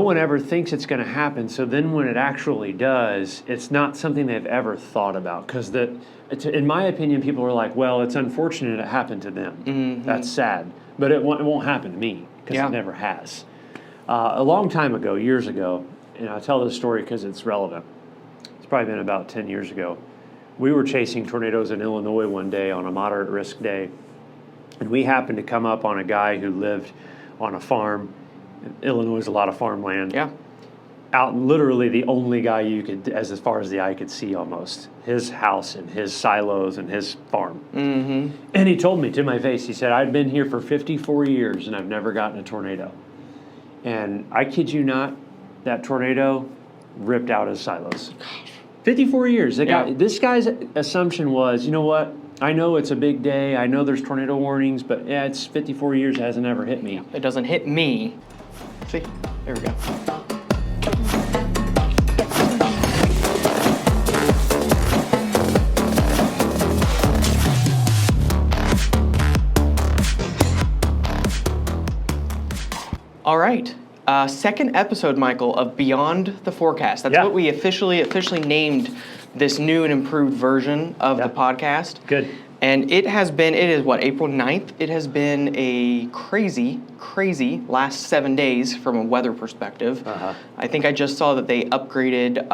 one ever thinks it's going to happen. So then when it actually does, it's not something they've ever thought about. Because in my opinion, people are like, well, it's unfortunate it happened to them. Mm-hmm. That's sad. But it won't happen to me because it never has. A long time ago, years ago, and I'll tell this story because it's relevant. It's probably been about 10 years ago. We were chasing tornadoes in Illinois one day on a moderate risk day. And we happened to come up on a guy who lived on a farm. Illinois is a lot of farmland. Yeah. Out literally the only guy you could, as far as the eye could see almost, his house and his silos and his farm. Mm-hmm. And he told me to my face, he said, I'd been here for 54 years and I've never gotten a tornado. And I kid you not, that tornado ripped out his silos. 54 years. This guy's assumption was, you know what? I know it's a big day. I know there's tornado warnings, but yeah, it's 54 years. It hasn't ever hit me. It doesn't hit me. See? There we go. All right. Second episode, Michael, of Beyond the Forecast. That's what we officially named this new and improved version of the podcast. Good. And it is what, April 9th? It has been a crazy last 7 days from a weather perspective. Uh-huh. I think I just saw that they upgraded,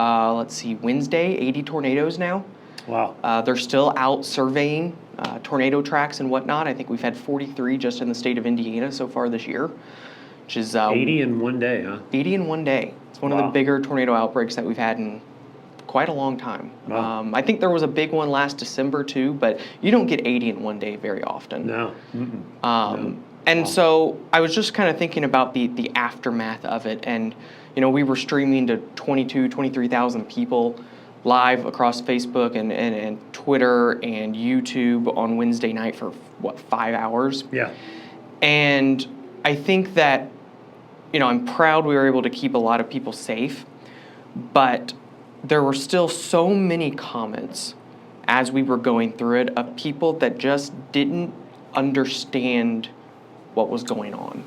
Wednesday, 80 tornadoes now. Wow. They're still out surveying tornado tracks and whatnot. I think we've had 43 just in the state of Indiana so far this year, which is 80 in one day, huh? 80 in one day. It's one of the bigger tornado outbreaks that we've had in quite a long time. Wow. I think there was a big one last December too, but you don't get 80 in one day very often. No. No. And so I was just kind of thinking about the aftermath of it. And, we were streaming to 23,000 people live across Facebook and Twitter and YouTube on Wednesday night for, 5 hours? Yeah. And I think that, I'm proud we were able to keep a lot of people safe, but there were still so many comments as we were going through it of people that just didn't understand what was going on.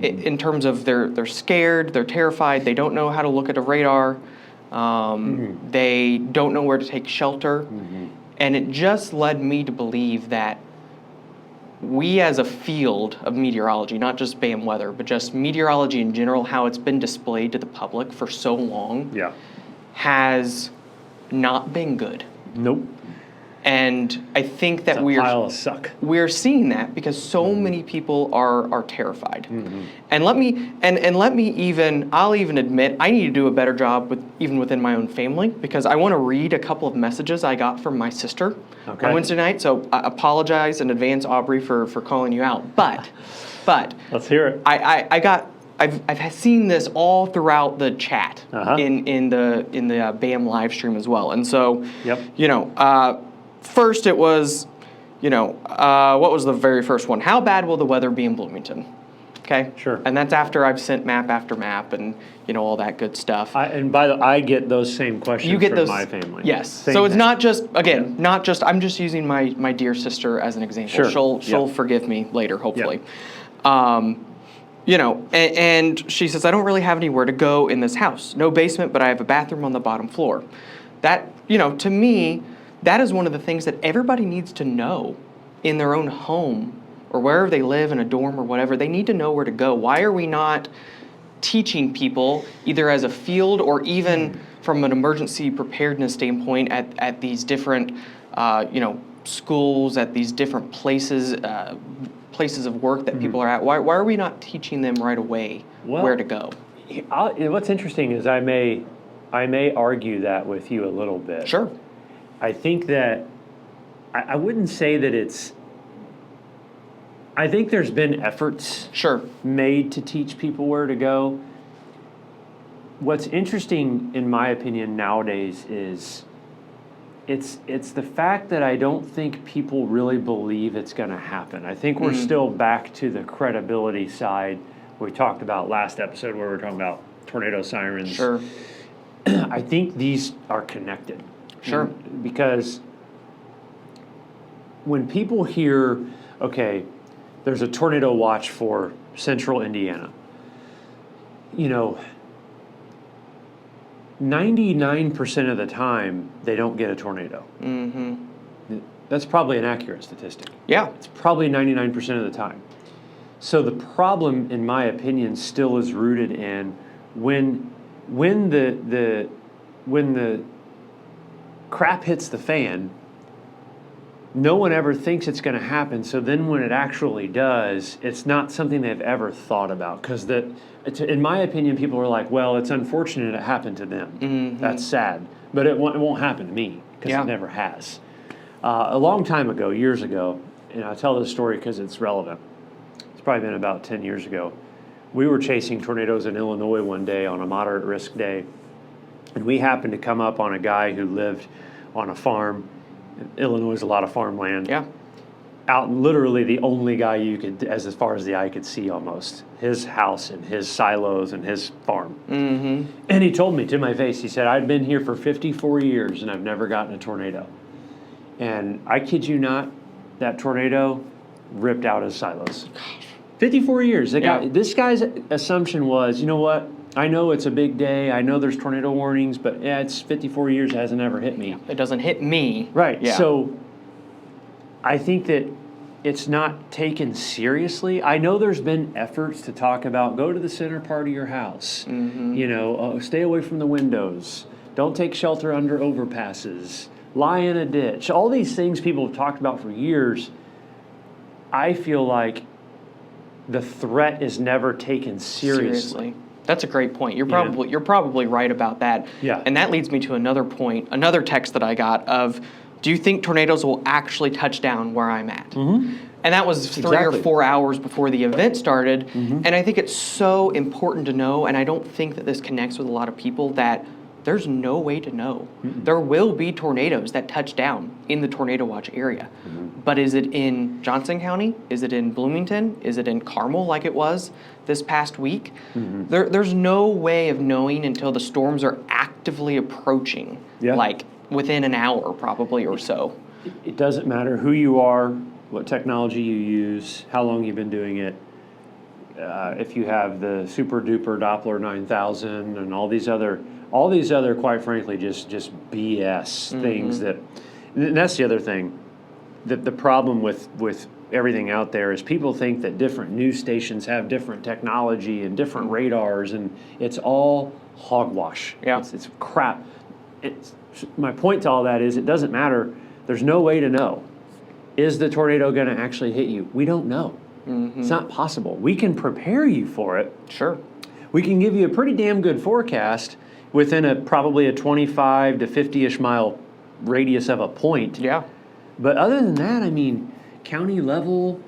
In terms of they're scared, they're terrified, they don't know how to look at a radar, they don't know where to take shelter, and it just led me to believe that we as a field of meteorology, not just BAM weather, but just meteorology in general, how it's been displayed to the public for so long, has not been good. Nope. And I think that pile of suck. We're seeing that because so many people are terrified. And let me I'll even admit I need to do a better job within my own family, because I want to read a couple of messages I got from my sister on Wednesday night. So I apologize in advance, Aubrey, for calling you out. But let's hear it. I've seen this all throughout the chat in the BAM live stream as well. And so first it was, what was the very first one? How bad will the weather be in Bloomington? Okay. Sure. And that's after I've sent map after map and all that good stuff. I get those same questions from my family. Yes. Same so it's thing. not just I'm just using my dear sister as an example. Sure. She'll forgive me later, hopefully. And she says, I don't really have anywhere to go in this house. No basement, but I have a bathroom on the bottom floor. That, to me, that is one of the things that everybody needs to know in their own home or wherever they live in a dorm or whatever. They need to know where to go. Why are we not teaching people, either as a field or even from an emergency preparedness standpoint at these different, schools, at these different places of work that people are at? Why are we not teaching them right away where to go? What's interesting is I may argue that with you a little bit. Sure. I think that I wouldn't say that it's. I think there's been efforts made to teach people where to go. What's interesting, in my opinion, nowadays is it's the fact that I don't think people really believe it's going to happen. I think we're still back to the credibility side we talked about last episode where we were talking about tornado sirens. Sure. I think these are connected. Sure. Because when people hear, okay, there's a tornado watch for central Indiana, you know, 99% of the time, they don't get a tornado. Mm-hmm. That's probably an accurate statistic. Yeah. It's probably 99% of the time. So the problem, in my opinion, still is rooted in when the crap hits the fan, no one ever thinks it's going to happen. So then when it actually does, it's not something they've ever thought about. Because in my opinion, people are like, well, it's unfortunate it happened to them. Mm-hmm. That's sad. But it won't happen to me because Yeah. it never has. A long time ago, years ago, and I tell this story because it's relevant. It's probably been about 10 years ago. We were chasing tornadoes in Illinois one day on a moderate risk day. And we happened to come up on a guy who lived on a farm. Illinois is a lot of farmland. Yeah. Out literally the only guy you could, as far as the eye could see almost, his house and his silos and his farm. Mm-hmm. And he told me to my face, he said, I'd been here for 54 years and I've never gotten a tornado. And I kid you not, that tornado ripped out his silos. 54 years. This guy's assumption was, you know what? I know it's a big day. I know there's tornado warnings, but yeah, it's 54 years. It hasn't ever hit me. It doesn't hit me. Right. Yeah. So I think that it's not taken seriously. I know there's been efforts to talk about go to the center part of your house. Mm-hmm. You know, stay away from the windows. Don't take shelter under overpasses. Lie in a ditch. All these things people have talked about for years. I feel like the threat is never taken seriously. That's a great point. You're probably right about that. Yeah. And that leads me to another point, another text that I got of, do you think tornadoes will actually touch down where I'm at? Mm-hmm. And that was 3 or 4 hours before the event started. Mm-hmm. And I think it's so important to know, and I don't think that this connects with a lot of people, that there's no way to know. Mm-mm. There will be tornadoes that touch down in the tornado watch area. Mm-hmm. But is it in Johnson County? Is it in Bloomington? Is it in Carmel like it was this past week? Mm-hmm. There's no way of knowing until the storms are actively approaching, like within an hour probably or so. It doesn't matter who you are, what technology you use, how long you've been doing it. If you have the super duper Doppler 9000 and all these other, quite frankly, just BS things that, and that's the other thing. The problem with everything out there is people think that different news stations have different technology and different radars, and it's all hogwash. Yeah. It's crap. My point to all that is it doesn't matter. There's no way to know. Is the tornado going to actually hit you? We don't know. Mm-hmm. It's not possible. We can prepare you for it. Sure. We can give you a pretty damn good forecast within probably a 25 to 50-ish mile radius of a point. Yeah. But other than that, I mean, county level,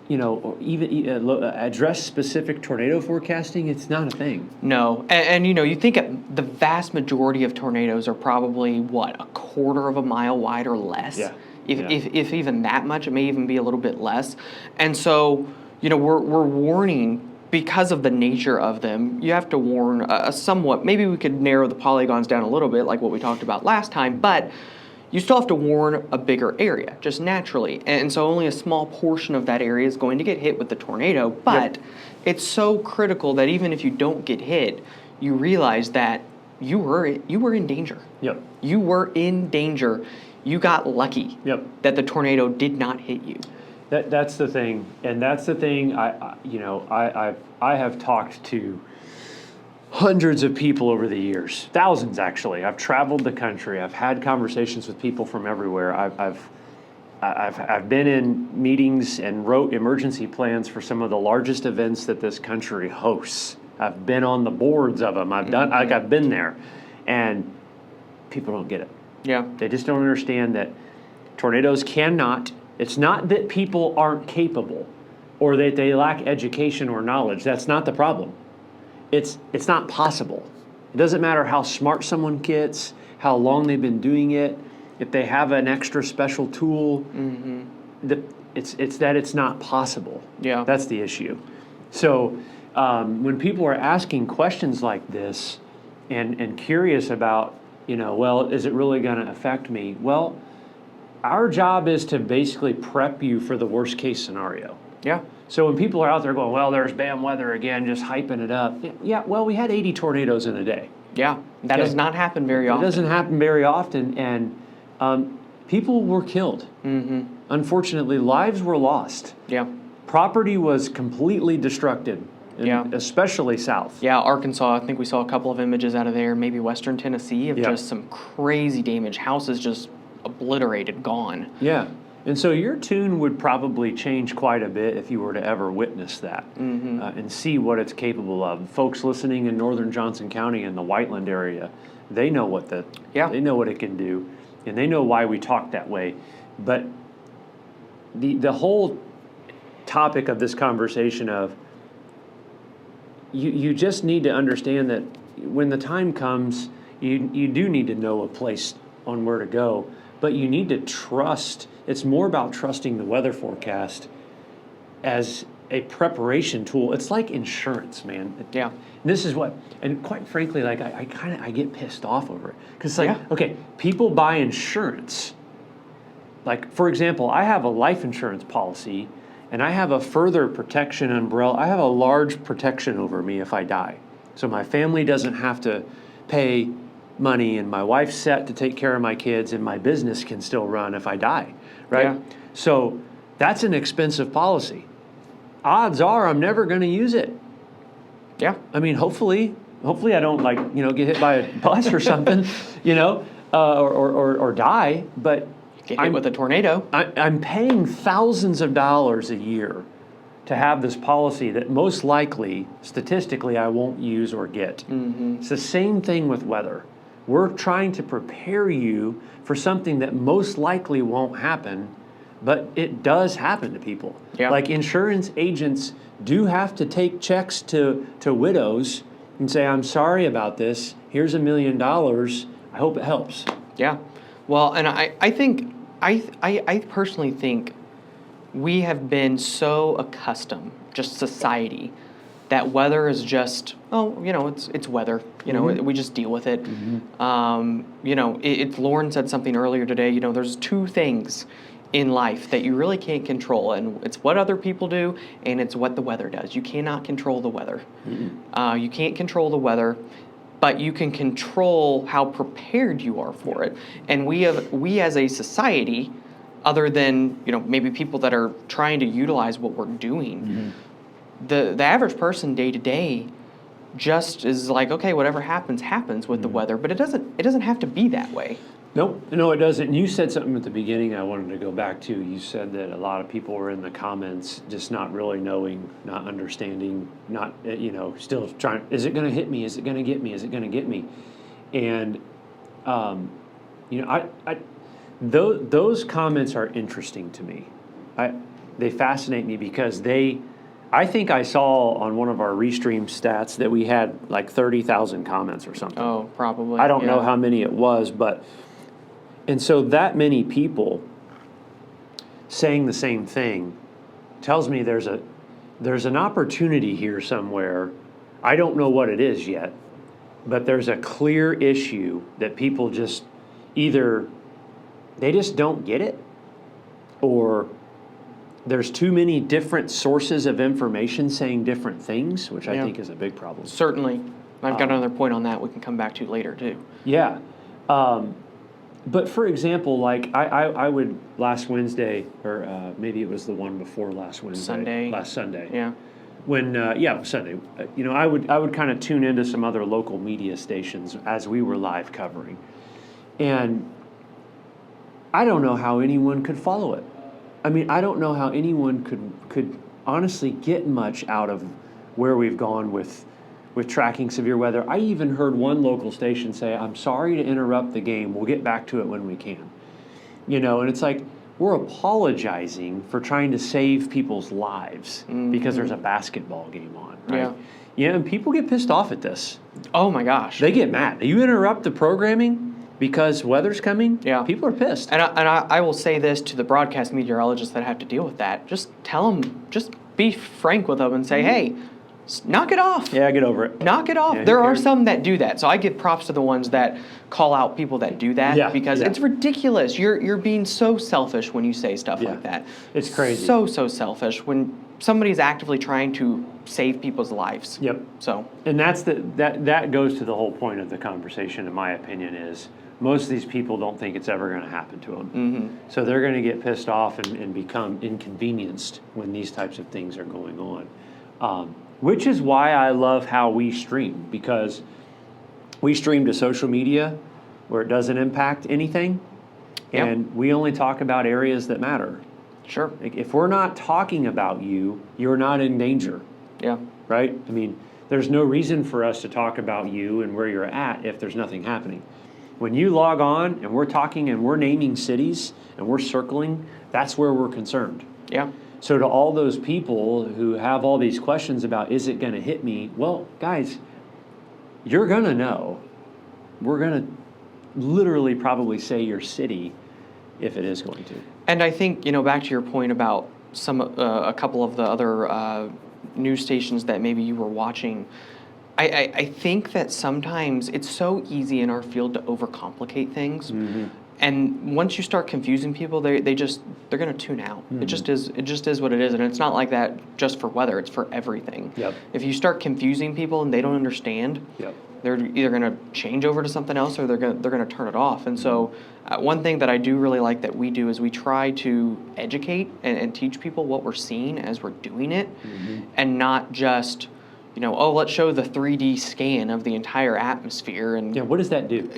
or even address-specific tornado forecasting, it's not a thing. No. And you think the vast majority of tornadoes are probably, a quarter of a mile wide or less? Yeah. If even that much, it may even be a little bit less. And so, we're warning, because of the nature of them, you have to warn somewhat. Maybe we could narrow the polygons down a little bit, like what we talked about last time, but you still have to warn a bigger area, just naturally. And so only a small portion of that area is going to get hit with the tornado, but it's so critical that even if you don't get hit, you realize that you were in danger. Yep. You were in danger. You got lucky that the tornado did not hit you. That's the thing, and that's the thing. I have talked to hundreds of people over the years, thousands actually. I've traveled the country. I've had conversations with people from everywhere. I've been in meetings and wrote emergency plans for some of the largest events that this country hosts. I've been on the boards of them. I've been there, and people don't get it. Yeah. They just don't understand that tornadoes cannot. It's not that people aren't capable or that they lack education or knowledge. That's not the problem. It's not possible. It doesn't matter how smart someone gets, how long they've been doing it, if they have an extra special tool. It's that it's not possible. Yeah. That's the issue. So when people are asking questions like this and curious about, is it really going to affect me? Well, our job is to basically prep you for the worst case scenario. Yeah. So when people are out there going, well, there's bad weather again, just hyping it up. Yeah, well, we had 80 tornadoes in a day. Yeah, that does not happen very often. It doesn't happen very often, and people were killed. Mm-hmm. Unfortunately, lives were lost. Yeah. Property was completely destructed, especially south. Yeah, Arkansas, I think we saw a couple of images out of there, maybe western Tennessee, of just some crazy damage. Houses just obliterated, gone. Yeah. And so your tune would probably change quite a bit if you were to ever witness that and see what it's capable of. Folks listening in northern Johnson County in the Whiteland area, they know what they know what it can do, and they know why we talk that way. But the whole topic of this conversation of you just need to understand that when the time comes, you do need to know a place on where to go, but you need to trust. It's more about trusting the weather forecast as a preparation tool. It's like insurance, man. Yeah. And this is what, and quite frankly, like I get pissed off over it. Because like, okay, people buy insurance. Like, for example, I have a life insurance policy, and I have a further protection umbrella. I have a large protection over me if I die. So my family doesn't have to pay money, and my wife's set to take care of my kids, and my business can still run if I die, right? Yeah. So that's an expensive policy. Odds are I'm never going to use it. Yeah. I mean, hopefully I don't get hit by a bus or something, or die. But get hit with a tornado. I'm paying thousands of dollars a year to have this policy that most likely, statistically, I won't use or get. Mm-hmm. It's the same thing with weather. We're trying to prepare you for something that most likely won't happen, but it does happen to people. Yeah. Like insurance agents do have to take checks to widows and say, I'm sorry about this. Here's $1 million. I hope it helps. Yeah. Well, and I personally think we have been so accustomed, just society, that weather is just, it's weather. We just deal with it. Mm-hmm. Lauren said something earlier today, there's two things in life that you really can't control, and it's what other people do, and it's what the weather does. You cannot control the weather. Mm-hmm. You can't control the weather, but you can control how prepared you are for it. And we as a society, other than maybe people that are trying to utilize what we're doing, the average person day to day just is like, okay, whatever happens with the weather, but it doesn't have to be that way. Nope, no, it doesn't. And you said something at the beginning I wanted to go back to. You said that a lot of people were in the comments just not really knowing, not understanding, not, still trying, is it going to hit me? Is it going to get me? Is it going to get me? And, those comments are interesting to me. They fascinate me because I think I saw on one of our restream stats that we had like 30,000 comments or something. Oh, probably. I don't know how many it was, but... And so that many people saying the same thing tells me there's an opportunity here somewhere. I don't know what it is yet, but there's a clear issue that people just either they just don't get it, or there's too many different sources of information saying different things, which I think is a big problem. Certainly. I've got another point on that we can come back to later too. Yeah. But for example, like I would last Wednesday, or maybe it was the one before last Wednesday. Last Sunday. Yeah. When Sunday. I would kind of tune into some other local media stations as we were live covering, and I don't know how anyone could follow it. I mean, I don't know how anyone could honestly get much out of where we've gone with tracking severe weather. I even heard one local station say, I'm sorry to interrupt the game. We'll get back to it when we can. And it's like, we're apologizing for trying to save people's lives because there's a basketball game on, right? Yeah, and people get pissed off at this. Oh my gosh. They get mad. You interrupt the programming because weather's coming, people are pissed. And I will say this to the broadcast meteorologists that have to deal with that. Just tell them, just be frank with them and say, hey, knock it off. Yeah, get over it. Knock it off. Yeah, there are some that do that. So I give props to the ones that call out people that do that because it's ridiculous. You're being so selfish when you say stuff like that. It's crazy. So selfish when somebody's actively trying to save people's lives. Yep. So, and that goes to the whole point of the conversation, in my opinion, is most of these people don't think it's ever going to happen to them. mm-hmm. So they're going to get pissed off and become inconvenienced when these types of things are going on. Which is why I love how we stream, because we stream to social media where it doesn't impact anything, and we only talk about areas that matter. Sure. Like, if we're not talking about you, you're not in danger. Yeah. Right? I mean, there's no reason for us to talk about you and where you're at if there's nothing happening. When you log on and we're talking and we're naming cities and we're circling, that's where we're concerned. Yeah. So to all those people who have all these questions about, is it going to hit me? Well, guys, you're going to know. We're going to literally probably say your city if it is going to. And I think, back to your point about a couple of the other news stations that maybe you were watching, I think that sometimes it's so easy in our field to overcomplicate things. Mm-hmm. And once you start confusing people, they're going to tune out. Mm-hmm. It just is what it is, and it's not like that just for weather. It's for everything. Yep. If you start confusing people and they don't understand, Yep. they're either going to change over to something else or they're going to turn it off. And so, one thing that I do really like that we do is we try to educate and teach people what we're seeing as we're doing it, and not just, let's show the 3D scan of the entire atmosphere. And Yeah, what does that do?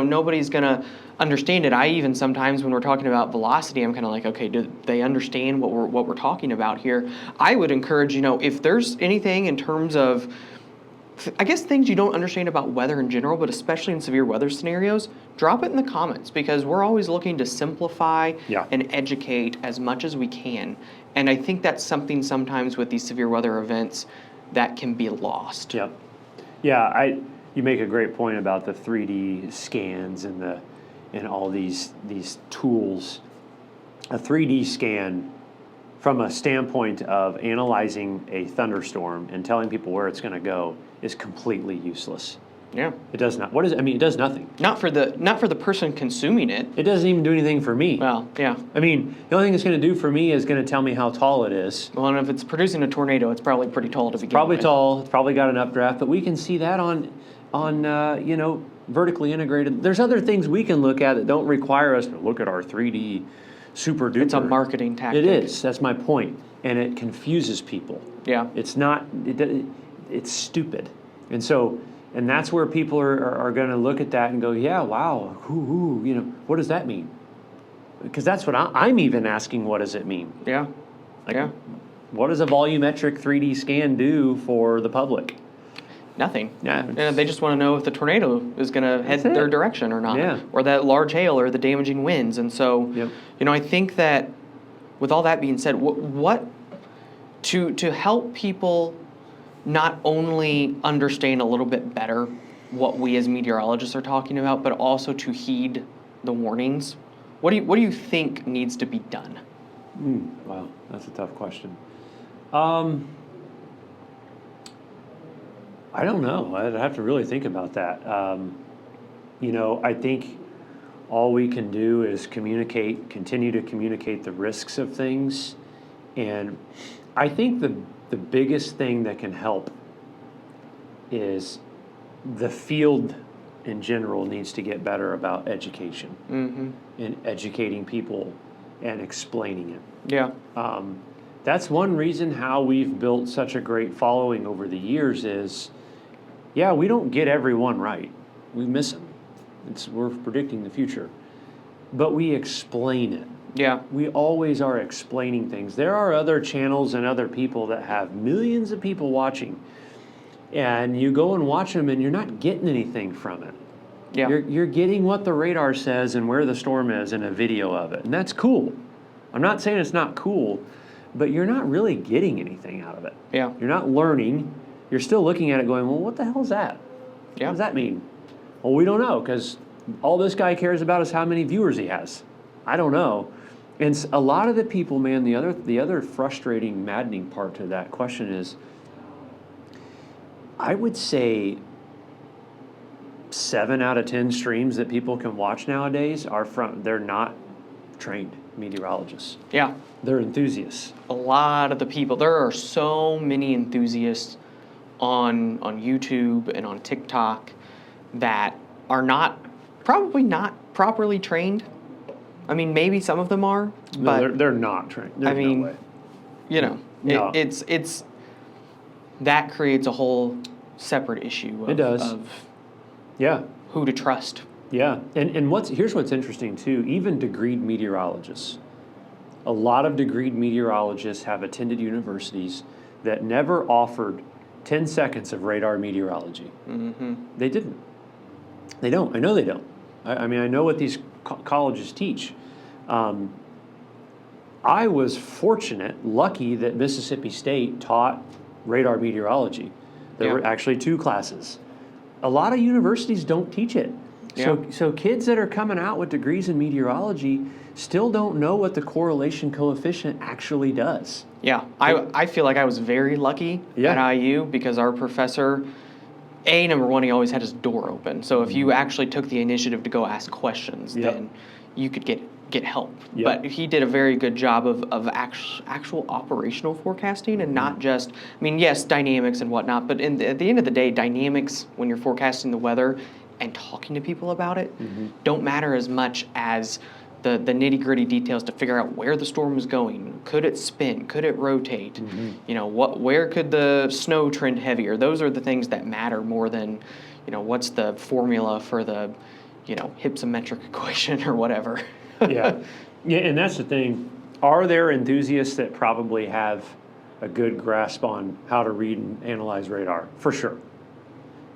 Nobody's going to understand it. I even sometimes when we're talking about velocity, I'm kind of like, okay, do they understand what we're talking about here? I would encourage, if there's anything in terms of, I guess, things you don't understand about weather in general, but especially in severe weather scenarios, drop it in the comments, because we're always looking to simplify and educate as much as we can. And I think that's something sometimes with these severe weather events that can be lost. Yep. Yeah, you make a great point about the 3D scans and all these tools. A 3D scan, from a standpoint of analyzing a thunderstorm and telling people where it's going to go, is completely useless. Yeah. It does not. It does nothing. Not for the person consuming it. It doesn't even do anything for me. Well, yeah. I mean, the only thing it's going to do for me is going to tell me how tall it is. Well, and if it's producing a tornado, it's probably pretty tall to begin Probably with. tall. It's probably got an updraft, but we can see that on vertically integrated. There's other things we can look at that don't require us to look at our 3D super duper. It's a marketing tactic. It is. That's my point, and it confuses people. Yeah. It's not. It's stupid, and that's where people are going to look at that and go, yeah, wow, what does that mean? Because that's what I'm even asking. What does it mean? Yeah. Like, what does a volumetric 3D scan do for the public? Nothing. Yeah. They just want to know if the tornado is going to head their direction or not, Yeah. or that large hail or the damaging winds. And so, I think that with all that being said, what to help people not only understand a little bit better what we as meteorologists are talking about, but also to heed the warnings, what do you think needs to be done? Wow, that's a tough question. I don't know. I'd have to really think about that. I think all we can do is continue to communicate the risks of things. And I think the biggest thing that can help is the field in general needs to get better about education and educating people and explaining it. Yeah. That's one reason how we've built such a great following over the years is, we don't get everyone right. We miss them. We're predicting the future. But we explain it. Yeah. We always are explaining things. There are other channels and other people that have millions of people watching. And you go and watch them and you're not getting anything from it. Yeah. You're getting what the radar says and where the storm is in a video of it. And that's cool. I'm not saying it's not cool, but you're not really getting anything out of it. Yeah. You're not learning. You're still looking at it going, well, what the hell is that? Yeah. What does that mean? Well, we don't know, because all this guy cares about is how many viewers he has. I don't know. And a lot of the people, man, the other frustrating, maddening part to that question is, I would say 7 out of 10 streams that people can watch nowadays they're not trained. meteorologists. Yeah. They're enthusiasts. A lot of the people, there are so many enthusiasts on YouTube and on TikTok that are probably not properly trained. I mean, maybe some of them are, but No, they're not trained. There's no way. You know, No. it's that creates a whole separate issue It does. of Yeah. who to trust. Yeah, and here's what's interesting too, even degreed meteorologists. A lot of degreed meteorologists have attended universities that never offered 10 seconds of radar meteorology. Mm-hmm. They didn't. They don't. I know they don't. I mean, I know what these colleges teach. I was fortunate, lucky that Mississippi State taught radar meteorology. There were actually 2 classes. A lot of universities don't teach it. So kids that are coming out with degrees in meteorology still don't know what the correlation coefficient actually does. Yeah, I feel like I was very lucky at IU because our professor, number one, he always had his door open. So if you actually took the initiative to go ask questions, then you could get help. But he did a very good job of actual operational forecasting and not just, I mean, yes, dynamics and whatnot, but at the end of the day, dynamics, when you're forecasting the weather and talking to people about it, don't matter as much as the nitty-gritty details to figure out where the storm is going. Could it spin? Could it rotate? You know, where could the snow trend heavier? Those are the things that matter more than, you know, what's the formula for the, you know, hypsometric equation or whatever. Yeah, and that's the thing. Are there enthusiasts that probably have a good grasp on how to read and analyze radar? For sure.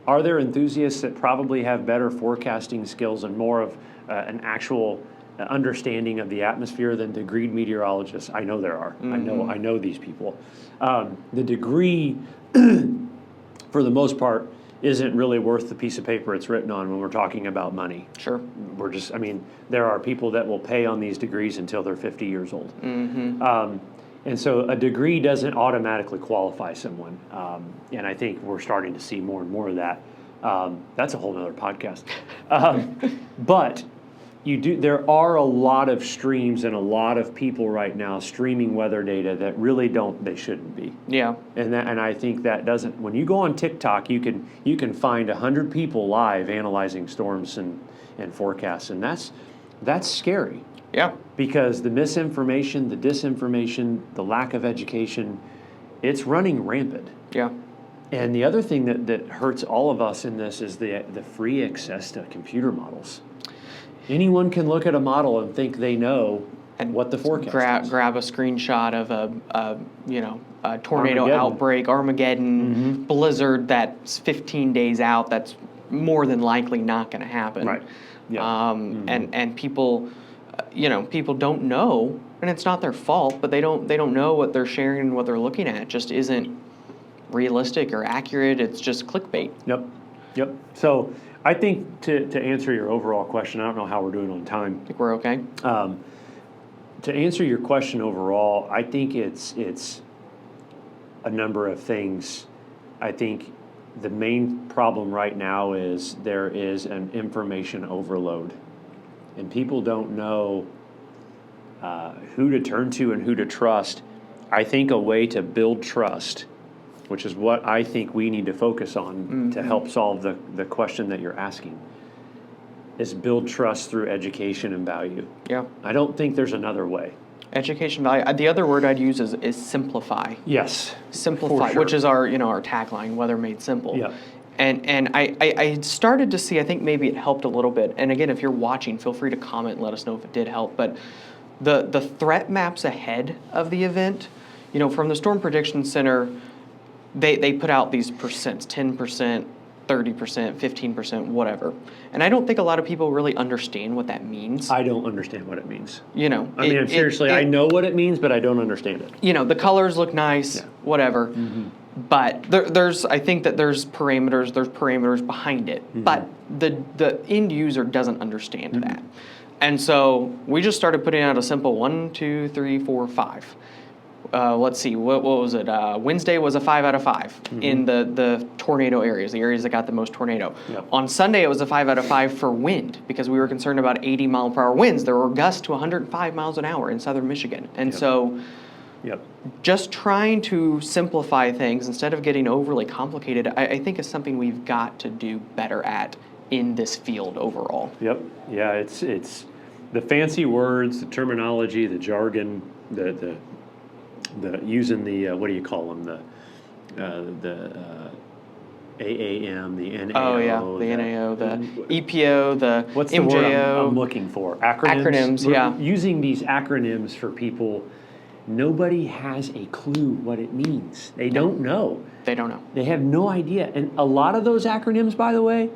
Are there enthusiasts that probably have better forecasting skills and more of an actual understanding of the atmosphere than degreed meteorologists? I know there are. I know these people. The degree, for the most part, isn't really worth the piece of paper it's written on when we're talking about money. Sure. I mean, there are people that will pay on these degrees until they're 50 years old. And so a degree doesn't automatically qualify someone. And I think we're starting to see more and more of that. That's a whole nother podcast. But there are a lot of streams and a lot of people right now streaming weather data that really they shouldn't be. Yeah. And I think that doesn't, when you go on TikTok, you can find 100 people live analyzing storms and forecasts, and that's scary. Yeah. Because the misinformation, the disinformation, the lack of education, it's running rampant. Yeah. And the other thing that hurts all of us in this is the free access to computer models. Anyone can look at a model and think they know what the forecast is. Grab a screenshot of a tornado Armageddon. outbreak, Armageddon, blizzard that's 15 days out. That's more than likely not going to happen. Right. Yeah. And people, people don't know, and it's not their fault, but they don't know what they're sharing and what they're looking at. It just isn't realistic or accurate. It's just clickbait. Yep. So I think to answer your overall question, I don't know how we're doing on time. I think we're okay. To answer your question overall, I think it's a number of things. I think the main problem right now is there is an information overload, and people don't know who to turn to and who to trust. I think a way to build trust, which is what I think we need to focus on to help solve the question that you're asking, is build trust through education and value. Yeah. I don't think there's another way. Education value. The other word I'd use is simplify. Yes. Simplify, for sure. which is our tagline, weather made simple. Yeah. And I started to see, I think maybe it helped a little bit. And again, if you're watching, feel free to comment and let us know if it did help. But the threat maps ahead of the event, from the Storm Prediction Center, they put out these percents, 10%, 30%, 15%, whatever. And I don't think a lot of people really understand what that means. I don't understand what it means. Seriously, I know what it means, but I don't understand it. The colors look nice, whatever. But I think that there's parameters behind it. But the end user doesn't understand that. And so we just started putting out a simple 1, 2, 3, 4, 5. let's see, what was it? Wednesday was a 5 out of 5 in the tornado areas, the areas that got the most tornado. Yep. On Sunday, it was a 5 out of 5 for wind because we were concerned about 80 mile per hour winds. There were gusts to 105 miles an hour in southern Michigan. And so just trying to simplify things instead of getting overly complicated, I think is something we've got to do better at in this field overall. Yep. Yeah, it's the fancy words, the terminology, the jargon, the using the what do you call them, the AAM, the NAO. Oh yeah, the NAO, the EPO, the what's the MJO. word I'm looking for? Acronyms. Acronyms, yeah. Using these acronyms for people, nobody has a clue what it means. They don't know. They don't know. They have no idea. And a lot of those acronyms, by the way,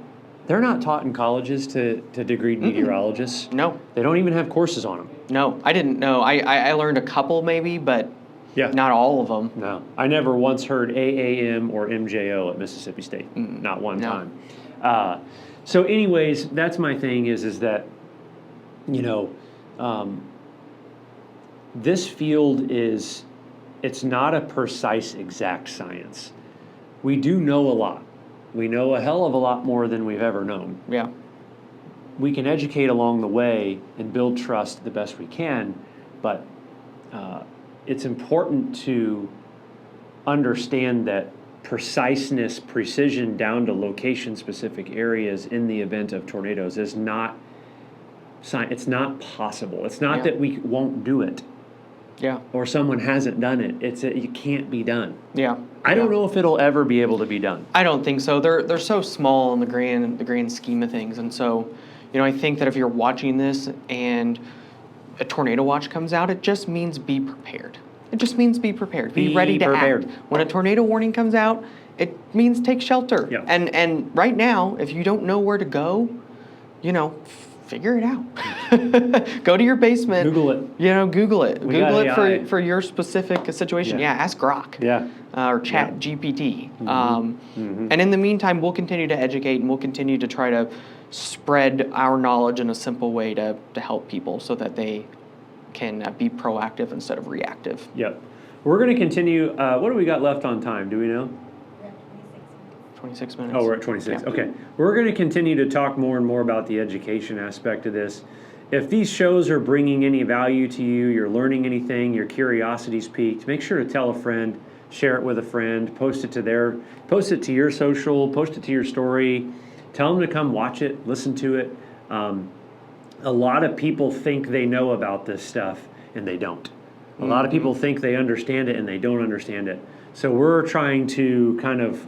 they're not taught in colleges to degreed meteorologists. No. They don't even have courses on them. No, I didn't know. I learned a couple maybe, but not all of them. No. I never once heard AAM or MJO at Mississippi State. Not one time. So anyways, that's my thing is that, this field it's not a precise exact science. We do know a lot. We know a hell of a lot more than we've ever known. Yeah. We can educate along the way and build trust the best we can, but it's important to understand that preciseness, precision down to location-specific areas in the event of tornadoes is not it's not possible. It's not that we won't do it. Yeah. Or someone hasn't done it. It's that it can't be done. Yeah. I don't know if it'll ever be able to be done. I don't think so. They're so small in the grand scheme of things, and so, I think that if you're watching this and a tornado watch comes out, it just means be prepared. It just means be prepared. Be ready to prepared. act. When a tornado warning comes out, it means take shelter. Yeah. And right now, if you don't know where to go, figure it out. Go to your basement. Google it. Google it. We got Google it AI. for your specific situation. Yeah, ask Grok. Yeah. Or Chat GPT. And in the meantime, we'll continue to educate and we'll continue to try to spread our knowledge in a simple way to help people so that they can be proactive instead of reactive. Yep. We're going to continue. What do we got left on time? Do we know? 26 minutes. Oh, we're at 26. Yeah. Okay. We're going to continue to talk more and more about the education aspect of this. If these shows are bringing any value to you, you're learning anything, your curiosity's piqued, make sure to tell a friend, share it with a friend, post it to your social, post it to your story, tell them to come watch it, listen to it. A lot of people think they know about this stuff, and they don't. A lot of people think they understand it, and they don't understand it. So we're trying to kind of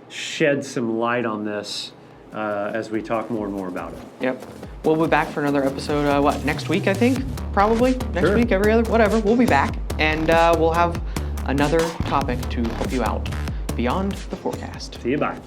shed some light on this as we talk more and more about it. Yep. We'll be back for another episode, next week, I think? Probably. Next week, every other, whatever. We'll be back, and we'll have another topic to help you out beyond the forecast. See you, bye.